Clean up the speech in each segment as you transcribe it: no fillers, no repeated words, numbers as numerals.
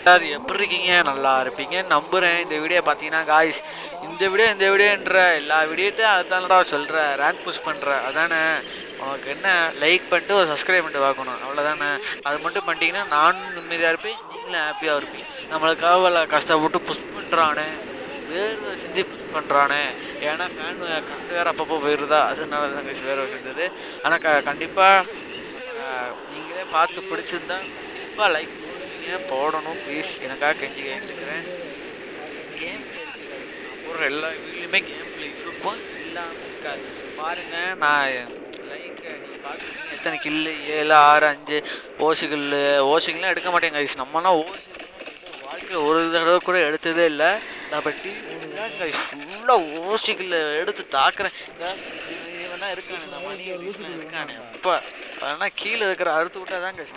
Sir எப்படி இருக்கீங்க? நல்லா இருப்பீங்கன்னு நம்புகிறேன். இந்த வீடியோ பார்த்தீங்கன்னா காய்ஸ், இந்த வீடியோன்ற எல்லா வீடியோத்தையும் அதுதானடா சொல்கிற, ரேங்க் புஷ் பண்ணுற அதானே. உனக்கு என்ன, லைக் பண்ணிட்டு ஒரு சப்ஸ்கிரைப் பண்ணிட்டு பார்க்கணும், அவ்வளோதானே. அது மட்டும் பண்ணிட்டீங்கன்னா நானும் நிம்மதியாக இருப்பேன், நீங்களும் ஹாப்பியாக இருப்பீங்க. நம்மளுக்காக கஷ்டப்பட்டு புஷ் பண்ணுறானே, வேர்வை செஞ்சு புஷ் பண்ணுறானே. ஏன்னா ஃபேன் கண்டு வேறு அப்பப்போ போயிடுதா, அதனால தான் கைஸ் வேர்வை செஞ்சது. ஆனால் கண்டிப்பாக நீங்களே பார்த்து பிடிச்சிருந்தா கண்டிப்பாக லைக் போடணும் ப்ளீஸ், எனக்காக கெஞ்சி கேட்டுக்கிறேன். கேம் பிளே இருக்குது கைஸ், நான் போடுற எல்லா வீட்லேயுமே கேம் பிளே இருக்கும், இல்லாமல் இருக்காது. பாருங்கள், நான் லைக் நீங்கள் பார்த்துருக்கீங்க எத்தனை கில்லு, 7 6 5 ஓசிகள்லாம் எடுக்க மாட்டேங்க கைஸ். நம்மனா ஓசிகள்லாம் வாழ்க்கையில் ஒரு தடவை கூட எடுத்ததே இல்லை. நான் இப்போ டிவிலாம் கைஸ் ஃபுல்லாக ஓசிகள் எடுத்து தாக்குறேன். இவனா இருக்கானே, நான் மணி இருக்கானே அப்போ ஆனால் கீழே இருக்கிற அறுத்து விட்டா தான் கைஸ்,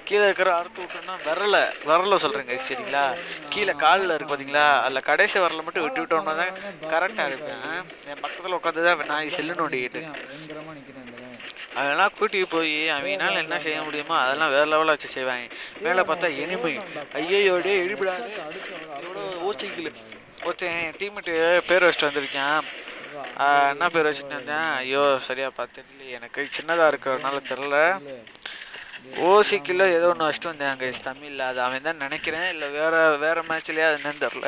கீழே இருக்கிற அறுத்து விட்டோன்னா விரல சொல்கிறேன் கைஸ், சரிங்களா. கீழே காலில் இருக்குது பார்த்தீங்களா, அதில் கடைசி விரல மட்டும் விட்டு விட்டோம்னா தான் கரெக்டாக இருப்பேன். என் பக்கத்தில் உட்காந்து தான் நான் செல்லு நோண்டிக்கிட்டு அதெல்லாம் கூட்டி போய் அவங்களால என்ன செய்ய முடியுமோ அதெல்லாம் வேறு லெவலில் வச்சு செய்வாங்க. மேலே பார்த்தா எனிமை, ஐயோடே எழுப்பிடாது எவ்வளோ ஓசிக்கல. ஒருத்தன் டீம்மேட்டு பேர் வச்சுட்டு வந்திருக்கேன். என்ன பேர் வச்சுட்டு வந்தேன், ஐயோ சரியா பார்த்துட்டு எனக்கு சின்னதாக இருக்கிறதுனால தெரில. ஓசிக்கில் ஏதோ ஒன்று வச்சுட்டு வந்தேன் கைஸ் தமிழில், அது அவன் தான் நினைக்கிறேன், இல்லை வேறு மேட்ச்லேயே அது என்னன்னு தெரில.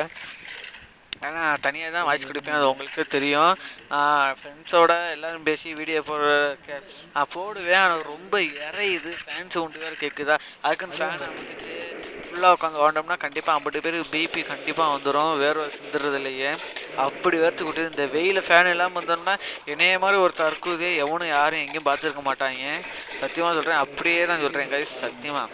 ஏன்னா நான் தனியாக தான் வாய்ஸ் கொடுப்பேன், அது உங்களுக்கே தெரியும். நான் ஃப்ரெண்ட்ஸோட எல்லோரும் பேசி வீடியோ நான் போடுவேன். ஆனால் ரொம்ப இறையுது, ஃபேன் சவுண்டு வேறு கேட்குதா, அதுக்குன்னு ஃபேனை வந்துட்டு ஃபுல்லாக உட்காந்து வாண்டோம்னா கண்டிப்பாக 50 பேருக்கு பிபி கண்டிப்பாக வந்துடும், வேர்வை சிந்துறது இல்லையே. அப்படி வேர்த்து விட்டு இந்த வெயில் ஃபேன் இல்லாமல் வந்தோம்னா என்னைய மாதிரி ஒரு தற்கூதே எவனும் யாரும் எங்கேயும் பார்த்துருக்க மாட்டாங்க. சத்தியமாக சொல்கிறேன், அப்படியே தான் சொல்கிறேன் கைஸ், சத்தியமாக.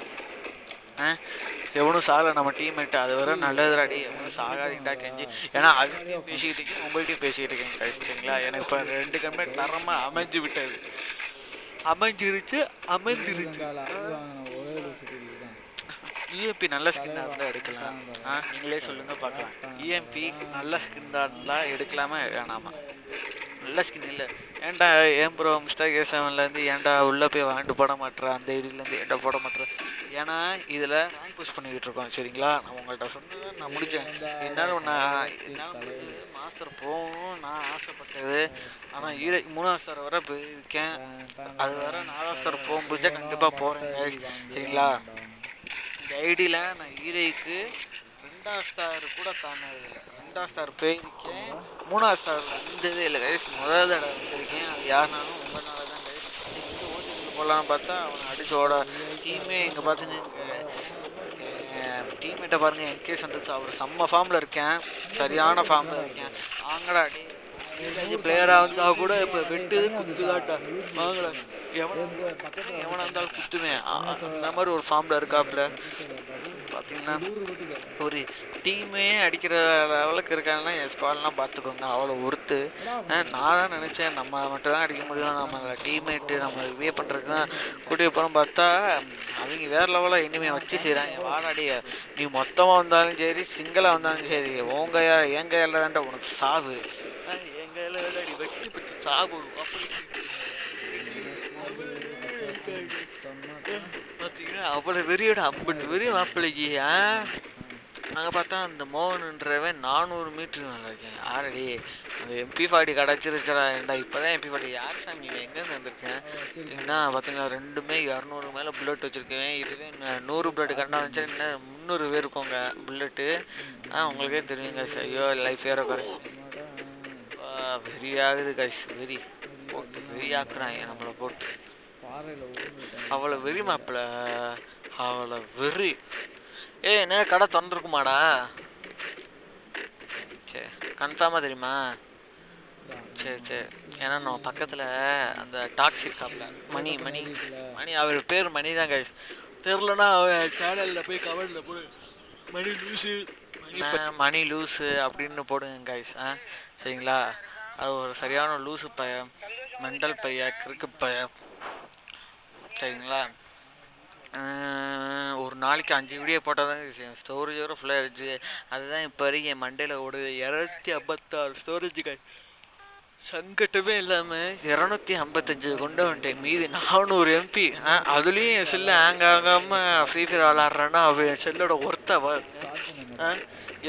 எவனும் சாகலை நம்ம டீம்மேட்டு, அது வர நல்லதுடாடி, எவனும் சாகாதீங்கடா கெஞ்சி. ஏன்னா அதுலேயும் பேசிக்கிட்டு இருக்கேன், உங்கள்கிட்டையும் பேசிக்கிட்டு இருக்கேன் கைஸ், சரிங்களா. எனக்கு இப்போ 2 கம்பே தரமாக அமைஞ்சிருச்சு. இஎம்பி நல்ல ஸ்கின்னாக இருந்தால் எடுக்கலாம். நீங்களே சொல்லுங்கள் பார்க்கலாம். இஎம்பி நல்ல ஸ்கின்னாக இருந்தால் எடுக்கலாமா வேணாமா? நல்ல ஸ்கின் இல்லை. ஏன்டா ஏன் ப்ரோ மிஸ்டர் A7லேருந்து ஏன்டா உள்ளே போய் வாங்கிட்டு போட மாட்டேறேன், அந்த ஐடியிலேருந்து ஏன்டா போட மாட்டேறேன்? ஏன்னா இதில் ரேங்க் புஷ் பண்ணிக்கிட்டு இருக்கோம், சரிங்களா. நான் உங்கள்கிட்ட சொன்னதை நான் முடித்தேன். என்னால் மாஸ்டர் போகணும் நான் ஆசைப்பட்டது. ஆனால் 3ஆம் ஸ்டார் வர போயிருக்கேன், அது வர 4ஆம் ஸ்டார் போகும்போது கண்டிப்பாக போகிறேன், சரிங்களா. இந்த ஐடியில் நான் ஈரைக்கு 2ஆம் ஸ்டார் கூட தாண்டதில்லை, 2ஆம் ஸ்டார் போயிருக்கேன், 3ஆம் ஸ்டாரில் வந்ததே இல்லை கைஸ். முதல் தடவை வந்திருக்கேன், அது யாருனாலும் உங்களால தான் கைஸ். நீங்கள் ஓசிக்கில் போகலான்னு பார்த்தா அவனை அடிச்சோட டீமே இங்கே பார்த்துங்க, டீம்மேட்டை பாருங்கள், என்கேஸ் வந்துச்சு, அவர் செம்ம ஃபார்மில் இருக்கேன், சரியான ஃபார்மில் இருக்கேன். வாங்கடா அடி பிளேயராக இருந்தால் கூட இப்போ வெட்டு குத்துதாட்டா, வாங்கடா எவனா இருந்தாலும் குத்துவேன், அந்த மாதிரி ஒரு ஃபார்மில் இருக்காப்புல. பார்த்தீங்கன்னா ஒரு டீமே அடிக்கிற லெவலுக்கு இருக்காங்கன்னா என் ஸ்குவாட்லாம் பார்த்துக்கோங்க, அவ்வளோ ஒர்த்து. நான் தான் நினச்சேன் நம்ம மட்டும் தான் அடிக்க முடியும், நம்ம டீம்மேட்டு நம்ம ரிவே பண்ணுறதுக்குன்னா கூட்டிய போகிறோம். பார்த்தா அவங்க வேறு லெவலில் இனிமேல் வச்சு செய்கிறாங்க. வாராடி, நீ மொத்தமாக வந்தாலும் சரி சிங்கிளாக வந்தாலும் சரி உன் கையா என் கையால் தான்டா உனக்கு சாவு, என் கையில் அடி வெட்டி பிடிச்சி சாப்பிடும் அப்படின்னு பார்த்தீங்கன்னா அவ்வளோ வெறியோட 50 வெறி மாப்பிள்ளைக்கு. அங்கே பார்த்தா அந்த மோகனுன்றவன் 400 மீட்ரு மேலே இருக்கேன். ஆரடி அந்த MP40 கிடச்சிருச்சா ஏண்டா, இப்போ தான் MP40 யார் சாமி எங்கேருந்து வந்திருக்கேன் பார்த்தீங்கன்னா. பார்த்தீங்கன்னா ரெண்டுமே 200 மேலே புல்லட் வச்சுருக்கேன். இதுவே 100 புல்லட் கரெக்டாக வந்துச்சு, இன்னும் 300 பேர் இருக்கோங்க புல்லட்டு. உங்களுக்கே தெரியுங்க, ஐயோ லைஃப் ஏற குறையும், வெறியாகுது கைஸ், வெறி போட்டு வெறியாக்குறாங்க நம்மளை போட்டு. அவ்வளோ வெறி மாப்பிள்ள, அவ்வளோ வெறி. என்ன கடை திறந்துருக்குமாடா? சரி கன்ஃபார்மாக தெரியுமா? சரி ஏன்னா நம்ம பக்கத்தில் அந்த டாக்ஸிக் ஷாப்பில் மணி அவர் பேர் மணி தான் கைஸ். தெரிலனா அவன் சேனலில் போய் கமெண்டில் போடு, மணி லூஸு அப்படின்னு போடுங்க கைஸ். சரிங்களா, அது ஒரு சரியான லூஸு பையன், மெண்டல் பையன், கிறுக்கு பையன், சரிங்களா. ஒரு நாளைக்கு 5 வீடியோ போட்டால் தான் ஸ்டோரேஜ் வர ஃபுல்லாக இருந்துச்சு. அதுதான் இப்போ வரைக்கும் என் மண்டேல ஓடுது, 256 ஸ்டோரேஜ் கைஸ். சங்கட்டமே இல்லாமல் 255 கொண்டு வந்துட்டேன், மீதி 400 எம்பி. அதுலேயும் என் செல்லு ஹேங் ஆகாமல் ஃப்ரீ ஃபயர் விளாட்றான்னா அவன் என் செல்லோட ஒர்த்தை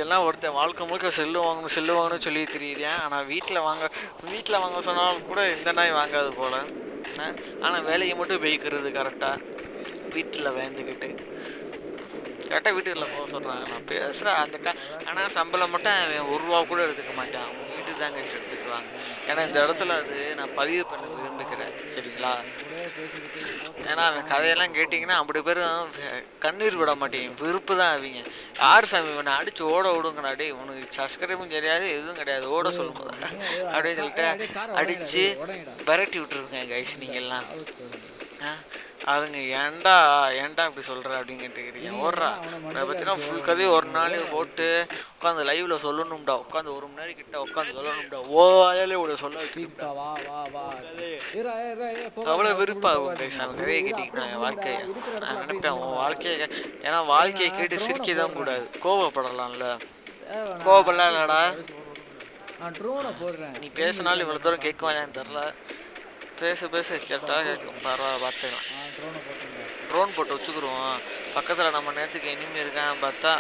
எல்லாம் ஒருத்தன் வாழ்க்கை முழுக்க செல்லு வாங்கணும்னு சொல்லி தெரியுறேன். ஆனால் வீட்டில் வாங்க சொன்னாலும் கூட இந்த நாய் வாங்காது போல். ஆனால் வேலையை மட்டும் போய்க்கிறது கரெக்டாக வீட்டில் வேந்துக்கிட்டு. கரெக்டாக வீட்டுக்குள்ள போக சொல்கிறாங்க. நான் பேசுகிறேன் ஆனால் சம்பளம் மட்டும் அவன் 1 ரூபா கூட எடுத்துக்க மாட்டான். அவங்க வீட்டுக்கு தாங்க எடுத்துக்குவாங்க. ஏன்னா இந்த இடத்துல அது நான் பதிவு பண்ண விரும்புகிறேன், சரிங்களா? ஏன்னா அவன் கதையெல்லாம் கேட்டிங்கன்னா அப்படி பேரும் கண்ணீர் விட மாட்டேங்க, விருப்பு தான் அவங்க. யார் சாமி இவனை அடித்து ஓட விடுங்கடா, உனக்கு சப்ஸ்கிரைபும் கிடையாது எதுவும் கிடையாது, ஓட சொல்லுங்க அப்படின்னு சொல்லிட்டு அடித்து விரட்டி விட்டுருக்கேன் கைஸ். நீங்கள்லாம் அதுங்க ஏன்டா இப்படி சொல்கிற அப்படின்னு கேட்டுக்கிறீங்க. ஓடுறா அதை பற்றினா ஃபுல் கதையை ஒரு நாள் போட்டு உட்காந்து லைவில் சொல்லணும்டா, உட்காந்து 1 மணி நேரம் கிட்ட உட்காந்து சொல்லணும்டா. ஓயாலே விட சொல்ல அவ்வளோ விருப்பாகும் கைஸ். அந்த கதையை கேட்டிங்கன்னா என் வாழ்க்கையை நான் நினைப்பேன் உன் வாழ்க்கையை. ஏன்னா வாழ்க்கையை கேட்டு சிரிக்க தான் கூடாது, கோவப்படலாம்ல. கோவப்படலாம் இல்லடா, நீ பேசினாலும் இவ்வளோ தூரம் கேட்குவான்னு தெரில. பேச கேட்டால் கேட்கும், பரவாயில்ல பார்த்துக்கலாம். ட்ரோன் போட்டு வச்சுக்கிருவோம் பக்கத்தில். நம்ம நேரத்துக்கு இனிமே இருக்கான்னு பார்த்தா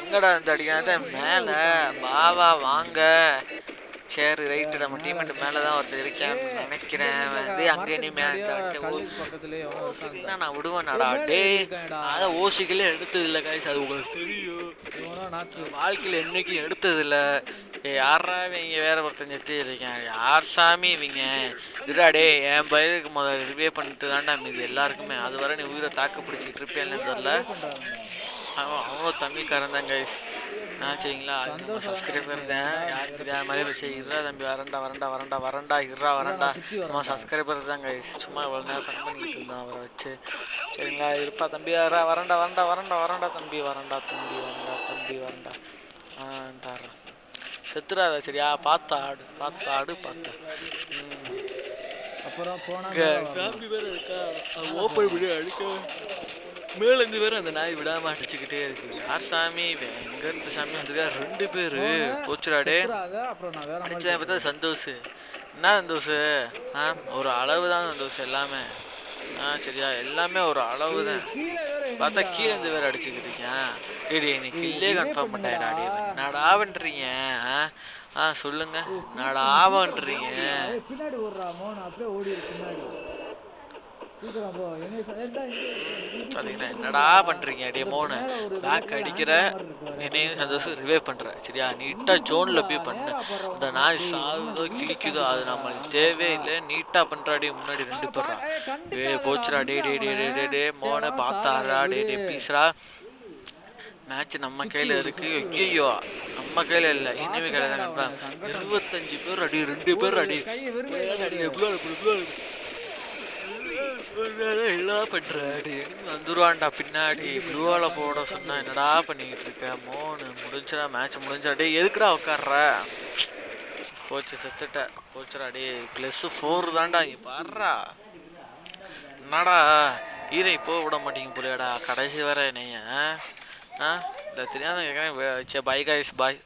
எங்கடா இந்த அடிக்காத மேலே பாவா வாங்க. சரி ரைட்டு, நம்ம டீமெண்ட் மேலே தான் ஒருத்தர் இருக்கேன்னு நினைக்கிறேன். வந்து அங்கே இனிமே நான் விடுவேன்டா டே. அதான் ஓசிகளே எடுத்தது இல்லை கைஸ், அது உங்களுக்கு தெரியும். வாழ்க்கையில் என்னைக்கும் எடுத்தது இல்லை. யாரா இவங்க வேற ஒருத்தன் செத்து இருக்கேன், யார் சாமி இவங்க இதுடா. என் பயிருக்கு முதல்ல ரிவே பண்ணிட்டு தான்டா மீது எல்லாருக்குமே. அது வரை நீ உயிரை தாக்கு பிடிச்சிட்டு இருப்பேன்னு தெரில. அவனும் தம்பிக்காரன் தான் கைஸ். சரிங்களா, நம்ம சப்ஸ்கிரைபர் தான். யாருக்கு தெரியாத மாதிரி விஷயம் இருறா தம்பி, வரண்டா நம்ம சப்ஸ்கிரைபர் தான் கைஸ். சும்மா இவ்வளோ நேரம் ஃபன் பண்ணிக்கிட்டு இருந்தோம் அவரை வச்சு, சரிங்களா. இருப்பா தம்பி, வரண்டா தம்பி, வரண்டா தர்றேன். செத்துறாத சரியா, பார்த்து ஆடு. அப்புறம் ஃபேமிலி வேற இருக்கா, ஓப்பன் வீடியோ அடிக்க மேலேருந்து வேற அந்த நாய் விடாம அடிச்சுக்கிட்டே இருக்கு. யார் சாமி எங்க இருந்து சாமி வந்துருக்கா? 2 பேரு போச்சுடாடே. அடிச்சா பார்த்தா சந்தோஷ். என்ன சந்தோஷ்? ஒரு அளவு தான் சந்தோஷ் எல்லாமே. சரியா, எல்லாமே ஒரு அளவு தான். பார்த்தா கீழே இருந்து வேற அடிச்சுக்கிட்டு இருக்கேன். நீ கில்லே கன்ஃபார்ம் பண்ணிட்டேடா. என்னடா பண்றீங்க? சொல்லுங்க, என்னடா பண்றீங்க? என்னடா பண்றீங்க? டெமோனு பேக் அடிக்கிற, என்னையும் சந்தோஷம் ரிவைவ் பண்ற, சரியா? நீட்டா ஜோன்ல போய் பண்ண. இந்த நாய் சாவுதோ கிழிக்குதோ அது நம்மளுக்கு தேவையே இல்லை. நீட்டா பண்றாடி. முன்னாடி 2 பேரா போச்சுடா. டே மோனை பார்த்தாரா? டே பீஸ்ரா. மேட்ச் நம்ம கையில இருக்கு. ஐயோ நம்ம கையில இல்ல, இனிமே கையில தான். 25 பேர் அடி, 2 பேர் அடி. வந்துருவான்டா பின்னாடி. ப்ளூவால போட சொன்னா என்னடா பண்ணிக்கிட்டு இருக்க? மோனு முடிஞ்சிடா, மேட்ச் முடிஞ்சிடா. டே எதுக்குடா உட்கார்ற? போச்சு, செத்துட்ட. போச்சுடா. டே +4 தான்டா. இங்க பாடுறா என்னடா ஈரை போக விட மாட்டீங்க போலியாடா கடைசி வர என்னைய. இல்லை தெரியாத கேட்குறேன். பை கைஸ், பாய்.